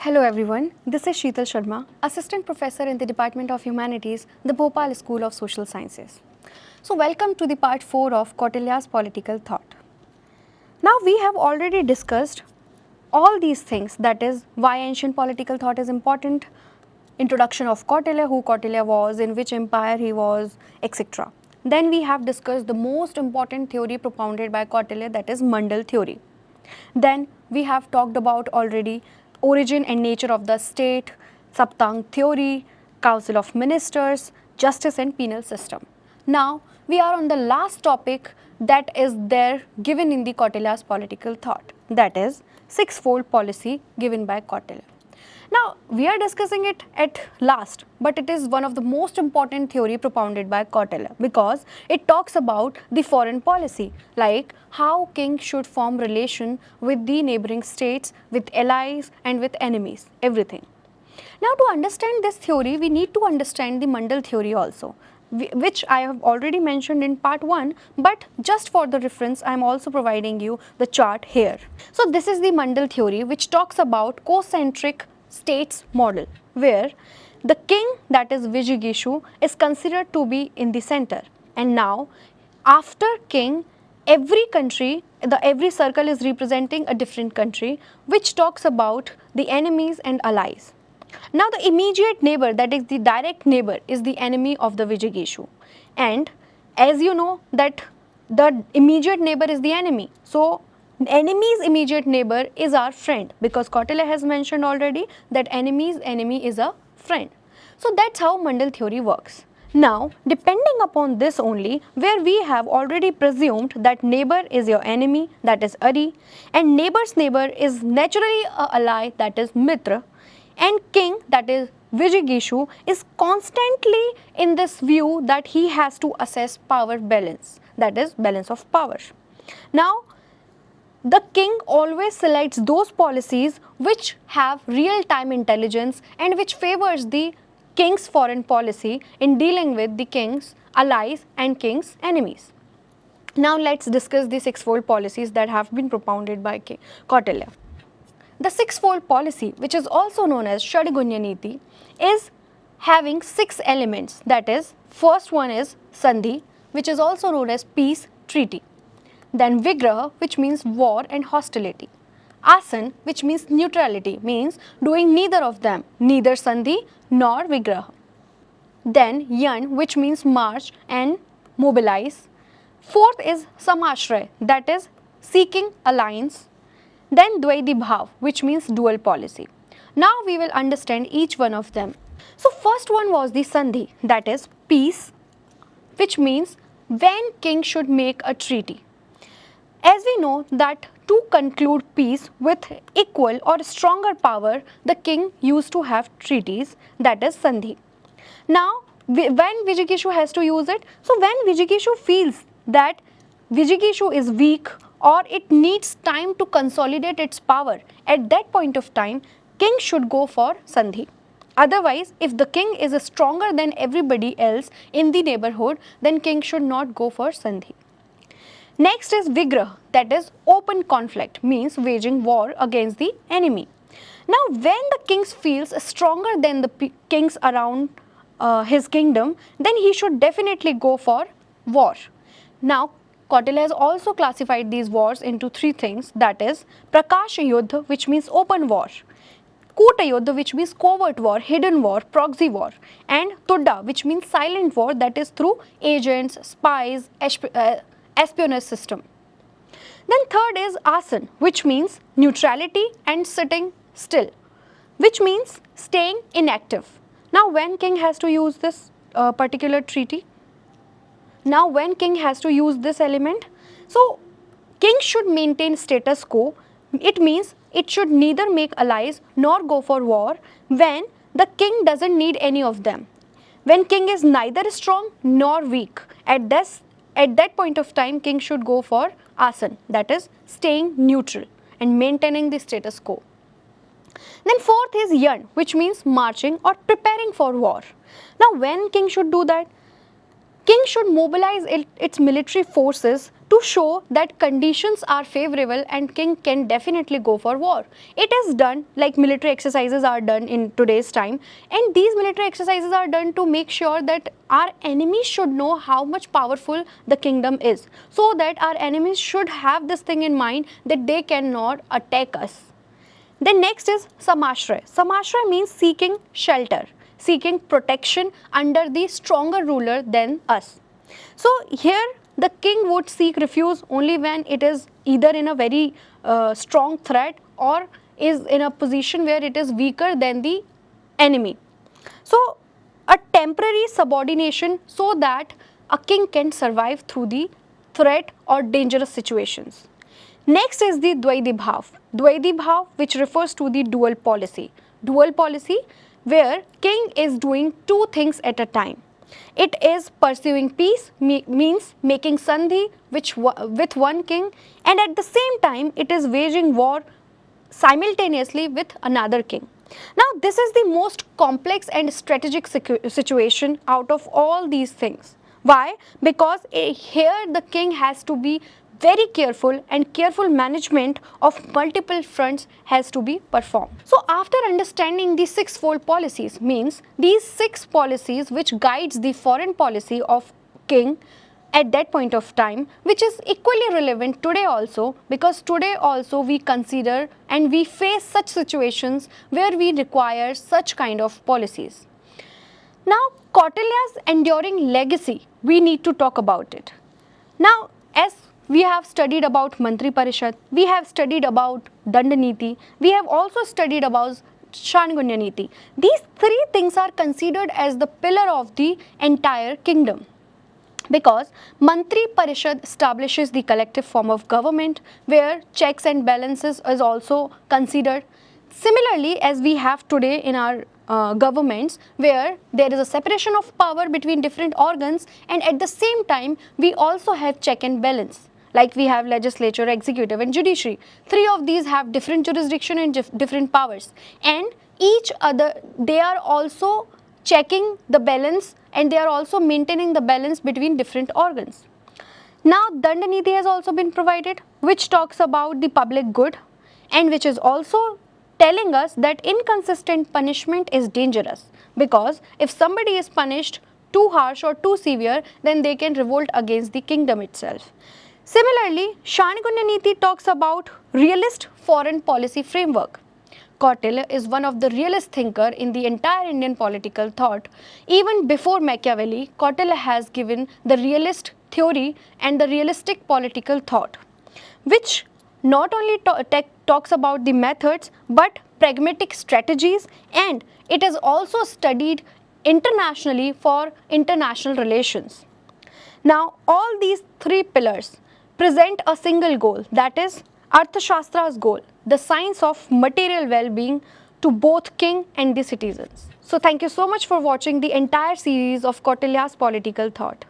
Hello everyone, this is Sheetal Sharma, Assistant Professor in the Department of Humanities, the Bhopal School of Social Sciences. So welcome to the part 4 of Kautilya's Political Thought. Now we have already discussed all these things, that is why ancient political thought is important, introduction of Kautilya, who Kautilya was, in which empire he was, etc. Then we have discussed the most important theory propounded by Kautilya, that is Mandala Theory. Then we have talked about already origin and nature of the state, Saptang theory, council of ministers, justice and penal system. Now we are on the last topic that is there given in the Kautilya's political thought, that is sixfold policy given by Kautilya. Now we are discussing it at last, but it is one of the most important theory propounded by Kautilya because it talks about the foreign policy, like how kings should form relation with the neighboring states, with allies and with enemies, everything. Now to understand this theory, we need to understand the Mandala theory also, which I have already mentioned in part 1, but just for the reference I am also providing you the chart here. So this is the Mandala theory, which talks about concentric states model, where the king, that is Vijigishu, is considered to be in the center, and now after king every country, every circle is representing a different country, which talks about the enemies and allies. Now the immediate neighbor, that is the direct neighbor, is the enemy of the Vijigishu, and as you know that the immediate neighbor is the enemy, so enemy's immediate neighbor is our friend, because Kautilya has mentioned already that enemy's enemy is a friend. So that's how Mandala theory works. Now depending upon this only, where we have already presumed that neighbor is your enemy, that is Ari, and neighbor's neighbor is naturally a ally, that is Mitra, and king, that is Vijigishu, is constantly in this view that he has to assess power balance, that is balance of power. Now the king always selects those policies which have real-time intelligence and which favors the king's foreign policy in dealing with the king's allies and king's enemies. Now let's discuss the sixfold policies that have been propounded by Kautilya. The sixfold policy, which is also known as Shadgunya Niti, is having 6 elements, that is first one is Sandhi, which is also known as peace treaty. Then Vigraha, which means war and hostility. Asana, which means neutrality, means doing neither of them, neither Sandhi nor Vigraha. Then Yana, which means march and mobilize. Fourth is Samsraya, that is seeking alliance. Then Dvaidhibhava, which means dual policy. Now we will understand each one of them. So first one was the Sandhi, that is peace, which means when king should make a treaty. As we know that to conclude peace with equal or stronger power, the king used to have treaties, that is Sandhi. Now when Vijigishu has to use it, so when Vijigishu feels that Vijigishu is weak or it needs time to consolidate its power, at that point of time king should go for Sandhi. Otherwise, if the king is stronger than everybody else in the neighborhood, then king should not go for Sandhi. Next is Vigraha, that is open conflict, means waging war against the enemy. Now when the king feels stronger than the kings around his kingdom, then he should definitely go for war. Now Kautilya has also classified these wars into 3 things, that is Prakasha Yuddha, which means open war, Kuta Yuddha, which means covert war, hidden war, proxy war, and Tudda, which means silent war, that is through agents, spies, espionage system. Then third is Asana, which means neutrality and sitting still, which means staying inactive. Now when king has to use this particular treaty? Now when king has to use this element? So king should maintain status quo. It means it should neither make allies nor go for war when the king doesn't need any of them. When king is neither strong nor weak, at that point of time king should go for Asana, that is staying neutral and maintaining the status quo. Then fourth is Yana, which means marching or preparing for war. Now when king should do that? king should mobilize its military forces to show that conditions are favorable and king can definitely go for war. It is done like military exercises are done in today's time, and these military exercises are done to make sure that our enemies should know how much powerful the kingdom is, so that our enemies should have this thing in mind that they cannot attack us. Then next is Samsraya. Samsraya means seeking shelter, seeking protection under the stronger ruler than us. So here the king would seek refuge only when it is either in a very strong threat or is in a position where it is weaker than the enemy. So a temporary subordination so that a king can survive through the threat or dangerous situations. Next is the Dvaidhibhava. Dvaidhibhava, which refers to the dual policy. Dual policy where king is doing two things at a time. It is pursuing peace, means making Sandhi with one king, and at the same time it is waging war simultaneously with another king. Now this is the most complex and strategic situation out of all these things. Why? Because here the king has to be very careful, and careful management of multiple fronts has to be performed. So after understanding the sixfold policies, means these 6 policies which guides the foreign policy of king at that point of time, which is equally relevant today also, because today also we consider and we face such situations where we require such kind of policies. Now Kautilya's enduring legacy, we need to talk about it. Now as we have studied about Mantri Parishad, we have studied about Danda Niti, we have also studied about Shadgunya Niti. These 3 things are considered as the pillar of the entire kingdom, because Mantri Parishad establishes the collective form of government where checks and balances is also considered. Similarly, as we have today in our governments, where there is a separation of power between different organs, and at the same time we also have check and balance. Like we have legislature, executive and judiciary. 3 of these have different jurisdiction and different powers, and each other, they are also checking the balance and they are also maintaining the balance between different organs. Now Danda Niti has also been provided, which talks about the public good and which is also telling us that inconsistent punishment is dangerous, because if somebody is punished too harsh or too severe, then they can revolt against the kingdom itself. Similarly, Shadgunya Niti talks about realist foreign policy framework. Kautilya is one of the realist thinker in the entire Indian political thought. Even before Machiavelli, Kautilya has given the realist theory and the realistic political thought, which not only talks about the methods but pragmatic strategies, and it is also studied internationally for international relations. Now all these 3 pillars present a single goal, that is Arthashastra's goal, the science of material well-being to both king and the citizens. So thank you so much for watching the entire series of Kautilya's political thought.